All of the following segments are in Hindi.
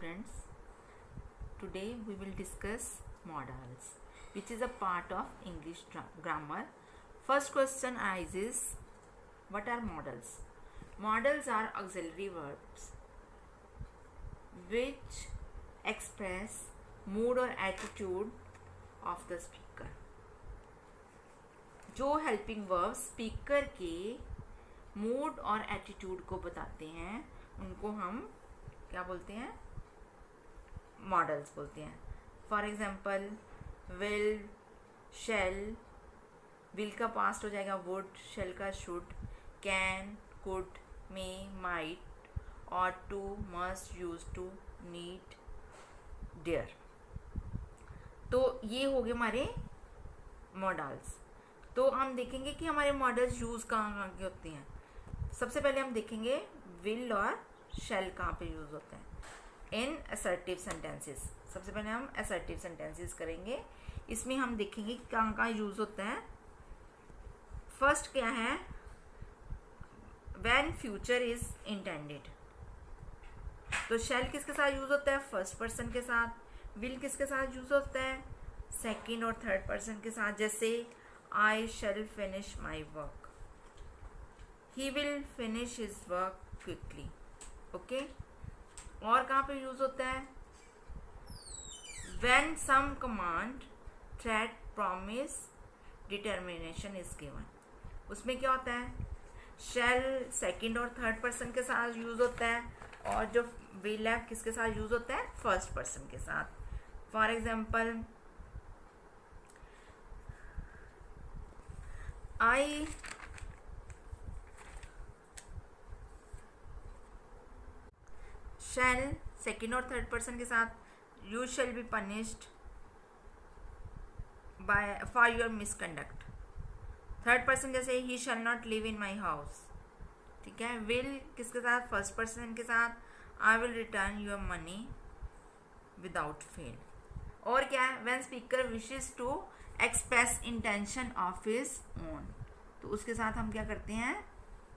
students, today we will discuss modals, which is a part of English grammar. First question arises, what are modals? Modals are auxiliary verbs which express mood or attitude of the speaker. जो हेल्पिंग वर्ब स्पीकर के मूड और एटीट्यूड को बताते हैं उनको हम क्या बोलते हैं? मॉडल्स बोलते हैं. For example will, shall. Will का पास्ट हो जाएगा वुड, शेल का should, can, could, may, might, ought to, must, use to, need, dare. तो ये हो गए हमारे मॉडल्स. तो हम देखेंगे कि हमारे मॉडल्स यूज़ कहाँ के होते हैं. सबसे पहले हम देखेंगे विल और शेल कहाँ पे यूज़ होते हैं इन असर्टिव सेंटेंसेस. सबसे पहले हम असर्टिव सेंटेंसेस करेंगे. इसमें हम देखेंगे कहाँ कहाँ यूज़ होता है. फर्स्ट क्या है? When future is intended. तो शेल किसके साथ यूज़ होता है? फर्स्ट पर्सन के साथ. विल किसके साथ यूज़ होता है? सेकेंड और थर्ड पर्सन के साथ. जैसे I shall finish my work. He will finish his work quickly. Okay? और कहाँ पे यूज़ होता है? When some command, threat, promise, determination is given. उसमें क्या होता है? shall सेकेंड और थर्ड पर्सन के साथ यूज़ होता है और जो will है किसके साथ यूज़ होता है? फर्स्ट पर्सन के साथ. For example I shall second और थर्ड पर्सन के साथ. You shall be punished for your misconduct. Third person जैसे he shall not live in my house. ठीक है. will किसके साथ? फर्स्ट पर्सन के साथ. I will return your money without fail. और क्या है? when speaker wishes to express intention of his own. तो उसके साथ हम क्या करते हैं?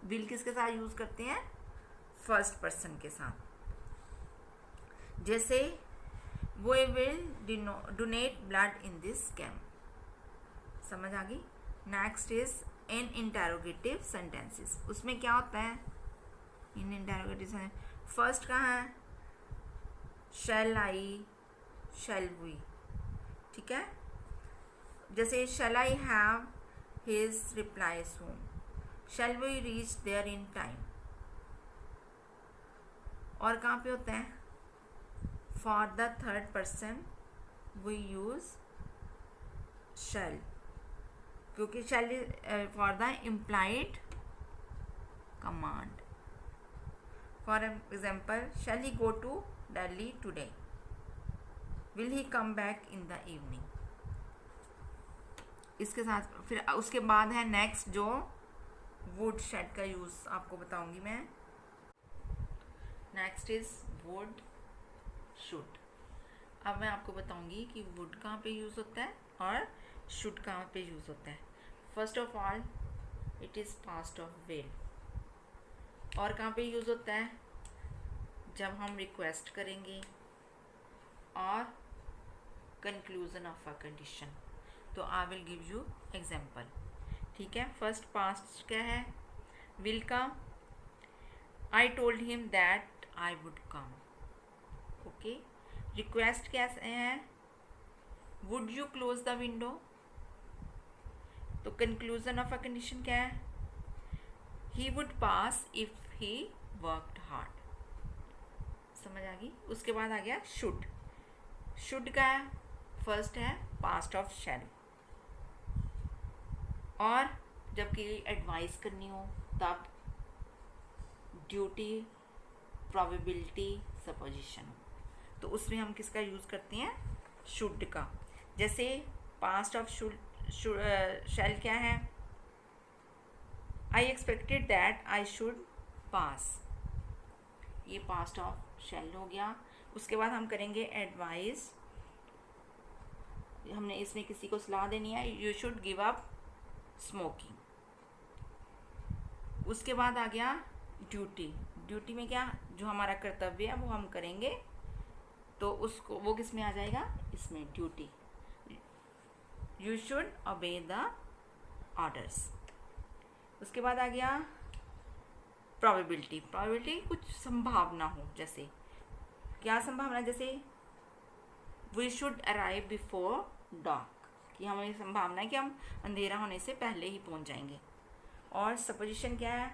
विल किसके साथ यूज़ करते हैं? फर्स्ट पर्सन के साथ. जैसे we will donate blood in this camp. समझ आ गई. Next is in interrogative sentences. उसमें क्या होता है? इन इंटेरोगेटिव फर्स्ट कहाँ है? Shall I, shall we. ठीक है. जैसे shall I have his reply soon. Shall we reach there in time. और कहाँ पे होता है? For the third person we use shall, क्योंकि shall is for the implied command. For example, shall he go to Delhi today. Will he come back in the evening. इसके साथ फिर उसके बाद है नेक्स्ट जो वुड शेड का यूज़ आपको बताऊंगी मैं. Next is would, should. अब मैं आपको बताऊंगी कि वुड कहाँ पे यूज़ होता है और शुड कहाँ पे यूज़ होता है. First of all it is past of will. और कहाँ पे यूज़ होता है? जब हम रिक्वेस्ट करेंगे और कंक्लूजन ऑफ अ कंडीशन. तो I will give you example. ठीक है. फर्स्ट पास्ट क्या है? विल का I told him that I would come. Okay. Request कैसे है? Would you close the window. तो कंक्लूजन ऑफ अ कंडीशन क्या है? He would pass if he worked hard. समझ आ गई. उसके बाद आ गया शुड. शुड का फर्स्ट है पास्ट ऑफ शैल. और जबकि एडवाइस करनी हो तब ड्यूटी, प्रोबेबिलिटी, सपोजिशन. तो उसमें हम किसका यूज़ करते हैं? शुड का. जैसे पास्ट ऑफ शैल क्या है? I expected that I should pass. ये पास्ट ऑफ शैल हो गया. उसके बाद हम करेंगे एडवाइस. हमने इसमें किसी को सलाह देनी है. You should give up smoking. उसके बाद आ गया ड्यूटी. ड्यूटी में क्या? जो हमारा कर्तव्य है वो हम करेंगे तो उसको वो किस में आ जाएगा, इसमें duty. You should obey the orders. उसके बाद आ गया प्रोबेबिलिटी। प्रोबेबिलिटी कुछ संभावना हो, जैसे क्या संभावना, जैसे we should arrive before dark, कि हमें संभावना है कि हम अंधेरा होने से पहले ही पहुंच जाएंगे। और सपोजिशन क्या है,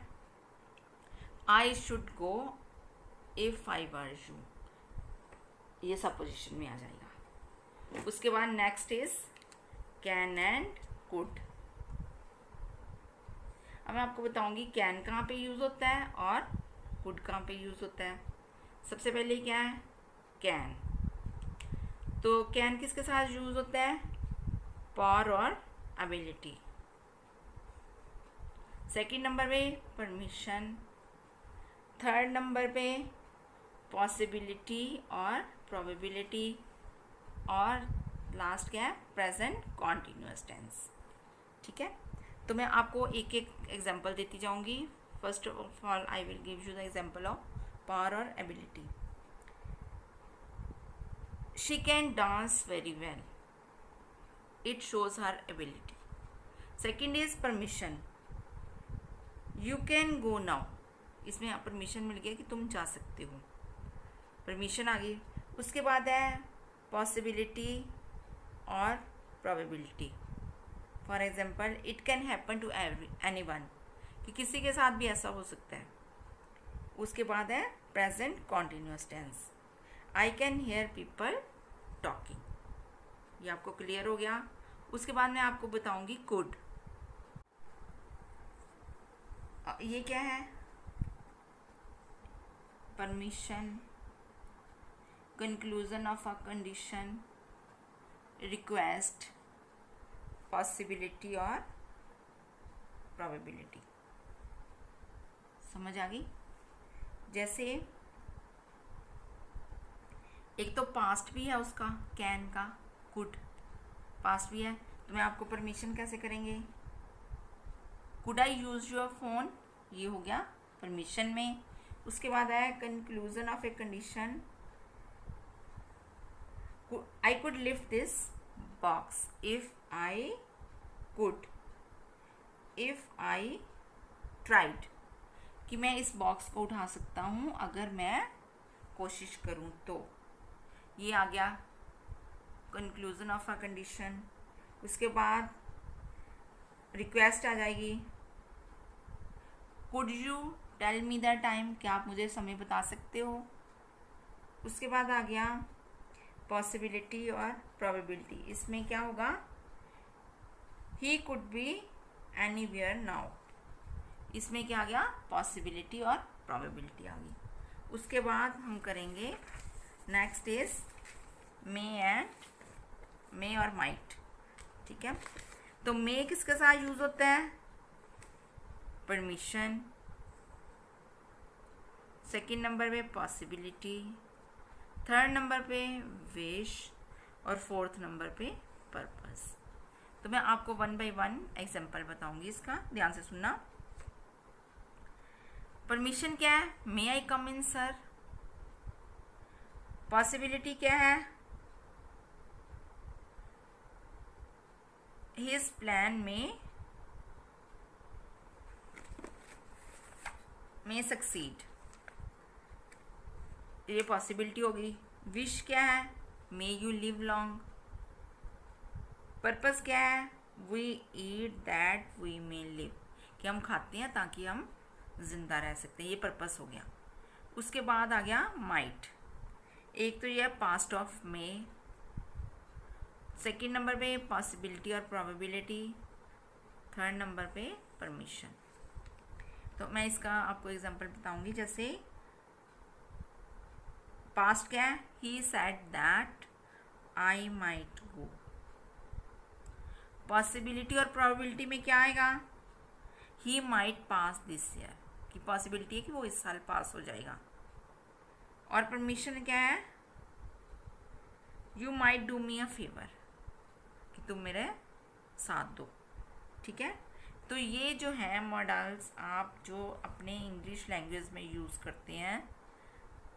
I should go if I were you, ये सपोजिशन में आ जाएगा। उसके बाद next is can and could. अब मैं आपको बताऊंगी कैन कहाँ पे यूज़ होता है और कुड कहाँ पे यूज़ होता है। सबसे पहले क्या है, कैन। तो कैन किसके साथ यूज़ होता है, पावर और एबिलिटी। सेकंड नंबर पे परमिशन, थर्ड नंबर पे पॉसिबिलिटी और प्रोबेबिलिटी, और लास्ट क्या है, प्रेजेंट कॉन्टिन्यूअस टेंस। ठीक है, तो मैं आपको एक एक एग्जांपल देती जाऊंगी। First of all I will give you the example of power और ability. She can dance very well, it shows her ability. Second is permission, you can go now, इसमें परमिशन मिल गया कि तुम जा सकते हो, परमिशन आ गई। उसके बाद है पॉसिबिलिटी और probability. For example it can happen to anyone, कि किसी के साथ भी ऐसा हो सकता है। उसके बाद है present continuous tense, I can hear people talking, ये आपको क्लियर हो गया। उसके बाद मैं आपको बताऊंगी कुड। ये क्या है, permission, conclusion of a condition, request, possibility और प्रोबेबिलिटी। समझ आ गई। जैसे एक तो पास्ट भी है उसका, कैन का, कुड पास्ट भी है, तो मैं आपको परमिशन कैसे करेंगे, could I use your phone, ये हो गया परमिशन में। उसके बाद है conclusion of a condition, I could lift this box if I could, if I tried, कि मैं इस बॉक्स को उठा सकता हूँ अगर मैं कोशिश करूँ तो, ये आ गया कंक्लूजन ऑफ अ कंडीशन। उसके बाद रिक्वेस्ट आ जाएगी, could you tell me the time, क्या आप मुझे समय बता सकते हो। उसके बाद आ गया पॉसिबिलिटी और प्रोबेबिलिटी, इसमें क्या होगा, he could be anywhere now, इसमें क्या आ गया, पॉसिबिलिटी और प्रोबेबिलिटी आ गई। उसके बाद हम करेंगे नेक्स्ट इज मे और माइट। ठीक है, तो मे किसके साथ यूज होता है, परमिशन, सेकंड नंबर पे पॉसिबिलिटी, थर्ड नंबर पे विश, और फोर्थ नंबर पे पर्पस। तो मैं आपको 1 बाय 1 एग्जाम्पल बताऊंगी इसका, ध्यान से सुनना। परमिशन क्या है, मे आई कम इन सर। पॉसिबिलिटी क्या है, हिज प्लान में सक्सीड, ये पॉसिबिलिटी होगी। विश क्या है, may you live long. Purpose क्या है, we eat that we may live, कि हम खाते हैं ताकि हम जिंदा रह सकते हैं, ये पर्पस हो गया। उसके बाद आ गया माइट, एक तो ये past of May, second number पे पॉसिबिलिटी और प्रोबेबिलिटी, थर्ड नंबर पे परमिशन। तो मैं इसका आपको एग्जांपल बताऊंगी। जैसे पास्ट क्या है, he said that I might go. Possibility और प्रोबेबिलिटी में क्या आएगा, he might pass this year, की पॉसिबिलिटी है कि वो इस साल पास हो जाएगा। और परमिशन क्या है, you might do me a favour, कि तुम मेरे साथ दो। ठीक है, तो ये जो है मॉडल्स आप जो अपने इंग्लिश लैंग्वेज में यूज़ करते हैं,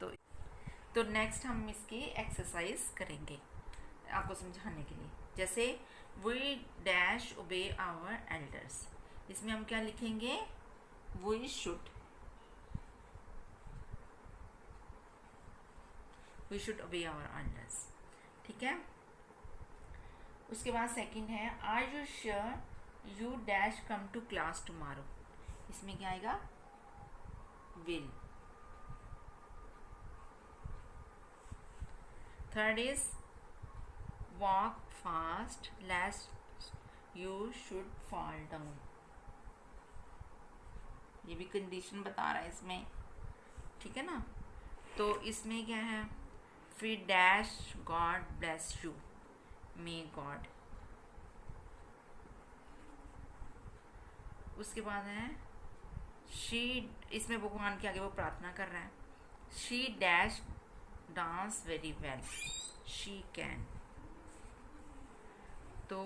तो तो नेक्स्ट हम इसकी एक्सरसाइज करेंगे आपको समझाने के लिए। जैसे we dash obey our elders, इसमें हम क्या लिखेंगे, we should obey our elders. ठीक है। उसके बाद सेकंड है are you sure you dash come to class tomorrow, इसमें क्या आएगा, will. Third is walk fast lest you should fall down, ये भी कंडीशन बता रहा है इसमें। ठीक है ना। तो इसमें क्या है, फिर dash God bless you, may God. उसके बाद है शी, इसमें भगवान के आगे वो प्रार्थना कर रहा है, she dash dance very well, she can. तो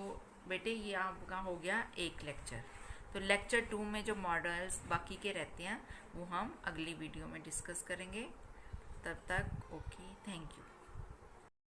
बेटे ये आपका हो गया एक लेक्चर। तो लेक्चर 2 में जो मॉडल्स बाकी के रहते हैं वो हम अगली वीडियो में डिस्कस करेंगे। तब तक ओके, थैंक यू।